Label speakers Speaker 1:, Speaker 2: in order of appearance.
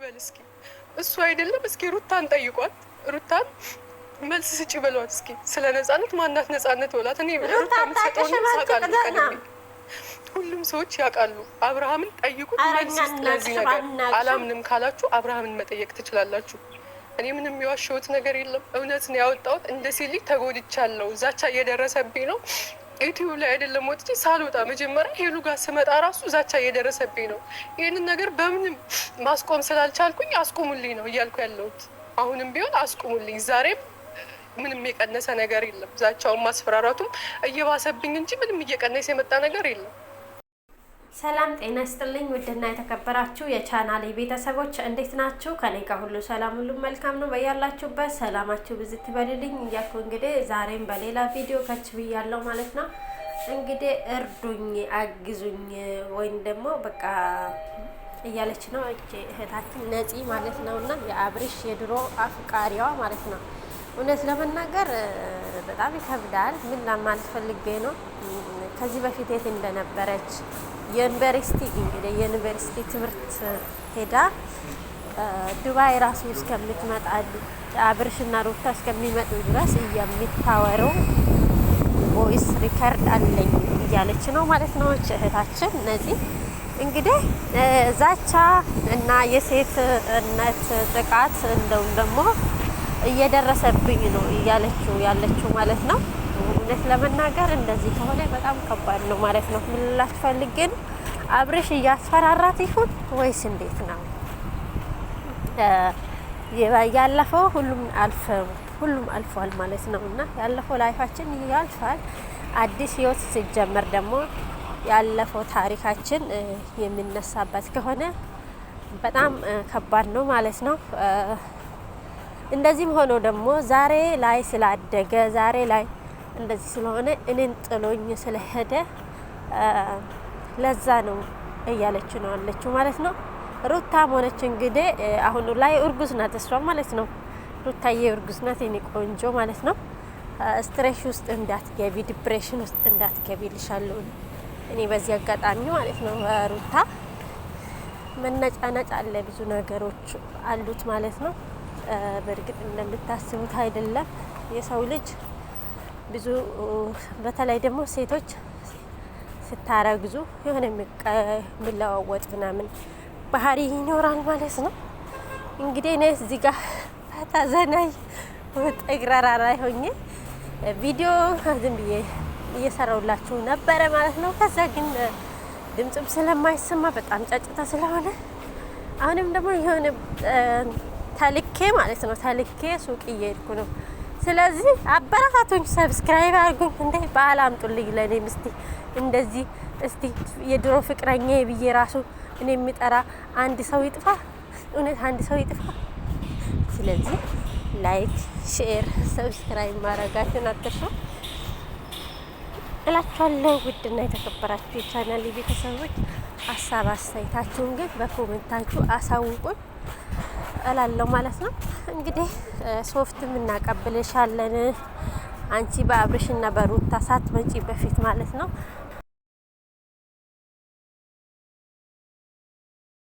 Speaker 1: ይበል እስኪ እሱ አይደለም። እስኪ ሩታን ጠይቋት። ሩታን መልስ ስጪ በሏት እስኪ ስለ ነጻነት። ማናት ነጻነት በሏት። እኔ ሩታ የምትሰጠውን ሳቃለሁ ቀድሜ። ሁሉም ሰዎች ያውቃሉ። አብርሃምን ጠይቁት መልስ ይስጥ ለዚህ ነገር። አላምንም ካላችሁ አብርሃምን መጠየቅ ትችላላችሁ። እኔ ምንም የዋሸሁት ነገር የለም። እውነት ነው ያወጣሁት። እንደ ሴት ልጅ ተጎድቻለሁ። ዛቻ እየደረሰብኝ ነው። ዩቲዩብ ላይ አይደለም ወጥቼ ሳልወጣ መጀመሪያ ሄሉ ጋር ስመጣ ራሱ ዛቻ እየደረሰብኝ ነው። ይህንን ነገር በምንም ማስቆም ስላልቻልኩኝ አስቁሙልኝ ነው እያልኩ ያለሁት። አሁንም ቢሆን አስቁሙልኝ። ዛሬም ምንም የቀነሰ ነገር የለም። ዛቻውን ማስፈራራቱም እየባሰብኝ እንጂ ምንም እየቀነሰ የመጣ ነገር የለም።
Speaker 2: ሰላም ጤና ይስጥልኝ። ውድና የተከበራችሁ የቻናሌ ቤተሰቦች እንዴት ናችሁ? ከኔ ጋር ሁሉ ሰላም፣ ሁሉ መልካም ነው። በያላችሁበት ሰላማችሁ ብዝት ትበልልኝ እያልኩ እንግዲህ ዛሬም በሌላ ቪዲዮ ከች ብያለሁ ማለት ነው። እንግዲህ እርዱኝ፣ አግዙኝ ወይም ደግሞ በቃ እያለች ነው እህታችን ነፂ ማለት ነው። እና የአብርሽ የድሮ አፍቃሪዋ ማለት ነው። እውነት ለመናገር በጣም ይከብዳል። ምን ለማለት ፈልጌ ነው፣ ከዚህ በፊት የት እንደነበረች የዩኒቨርሲቲ እንግዲህ የዩኒቨርሲቲ ትምህርት ሄዳ ዱባይ ራሱ እስከምትመጣ አብርሽና ሩታ እስከሚመጡ ድረስ የምታወረው ቮይስ ሪከርድ አለኝ እያለች ነው ማለት ነው እህታችን እነዚህ እንግዲህ ዛቻ እና የሴትነት ጥቃት እንደውም ደግሞ እየደረሰብኝ ነው እያለችው ያለችው ማለት ነው። እውነት ለመናገር እንደዚህ ከሆነ በጣም ከባድ ነው ማለት ነው። ምን ልላችሁ ፈልጌ ነው፣ አብርሽ እያስፈራራት ይሁን ወይስ እንዴት ነው? ያለፈው ሁሉም አልፏል ማለት ነው። እና ያለፈው ላይፋችን ያልፋል። አዲስ ህይወት ሲጀመር ደግሞ ያለፈው ታሪካችን የሚነሳበት ከሆነ በጣም ከባድ ነው ማለት ነው። እንደዚህም ሆኖ ደግሞ ዛሬ ላይ ስላደገ ዛሬ ላይ እንደዚህ ስለሆነ እኔን ጥሎኝ ስለሄደ ለዛ ነው እያለች ነው አለችው ማለት ነው። ሩታም ሆነች እንግዲህ አሁን ላይ እርጉዝ ናት እሷ ማለት ነው። ሩታዬ እርጉዝ ናት የኔ ቆንጆ ማለት ነው። ስትሬስ ውስጥ እንዳትገቢ፣ ዲፕሬሽን ውስጥ እንዳትገቢ ልሻለሁ እኔ በዚህ አጋጣሚ ማለት ነው። ሩታ መነጫነጭ አለ፣ ብዙ ነገሮች አሉት ማለት ነው። በእርግጥ እንደምታስቡት አይደለም የሰው ልጅ ብዙ በተለይ ደግሞ ሴቶች ስታረግዙ የሆነ የሚለዋወጥ ምናምን ባህሪ ይኖራል ማለት ነው። እንግዲህ እኔ እዚህ ጋር ፈታዘናይ ጠግራራ ላይ ሆኜ ቪዲዮ ዝም ብዬ እየሰራሁላችሁ ነበረ ማለት ነው። ከዛ ግን ድምጽም ስለማይሰማ በጣም ጫጭታ ስለሆነ አሁንም ደግሞ የሆነ ተልኬ ማለት ነው ተልኬ ሱቅ እየሄድኩ ነው። ስለዚህ አበረታቱኝ፣ ሰብስክራይብ አድርጉኝ። እንዴ በዓል አምጡልኝ ለኔ ምስቲ እንደዚህ እስቲ የድሮ ፍቅረኛ ብዬ ራሱ እኔ የሚጠራ አንድ ሰው ይጥፋ፣ እውነት አንድ ሰው ይጥፋ። ስለዚህ ላይክ፣ ሼር፣ ሰብስክራይብ ማድረጋችሁን አትርሱ እላችኋለሁ። ውድና የተከበራችሁ የቻናሌ ቤተሰቦች ሀሳብ አስተያየታችሁን ግን በኮሜንታችሁ አሳውቁኝ እላለሁ ማለት ነው። እንግዲህ ሶፍትም እናቀብልሻለን አንቺ በአብርሽና በሩታ ሳትመጪ በፊት ማለት ነው።